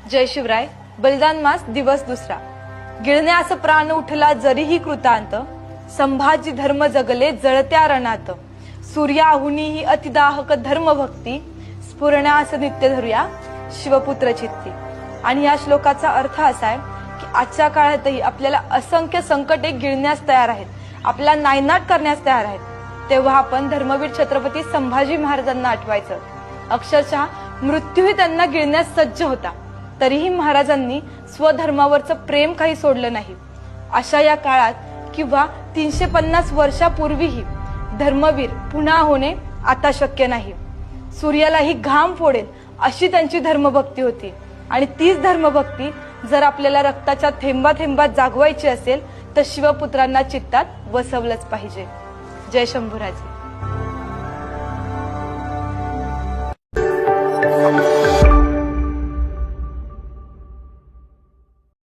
जय शिवराय. बलिदान मास दिवस दुसरा. गिळण्यास प्राण उठला जरीही कृतांत, संभाजी धर्म जगले जळत्या रणात. सूर्याहुनीही अतिदाहक धर्मभक्ती, स्फुरण्यास नित्य धरूया शिवपुत्र चित्ती. आणि या श्लोकाचा अर्थ असा आहे की आजच्या काळातही आपल्याला असंख्य संकटे गिळण्यास तयार आहेत, आपल्याला नायनाट करण्यास तयार आहेत. तेव्हा आपण धर्मवीर छत्रपती संभाजी महाराजांना आठवायचं. अक्षरशः मृत्यूही त्यांना गिळण्यास सज्ज होता, तरीही महाराजांनी स्वधर्मावरचं प्रेम काही सोडलं नाही. अशा या काळात किंवा 350 वर्षापूर्वीही धर्मवीर पुन्हा होणे आता शक्य नाही. सूर्यालाही घाम फोडेल अशी त्यांची धर्मभक्ती होती. आणि तीच धर्मभक्ती जर आपल्याला रक्ताच्या थेंबा थेंबात जागवायची असेल तर शिवपुत्रांना चित्तात वसवलंच पाहिजे. जय शंभूराजे.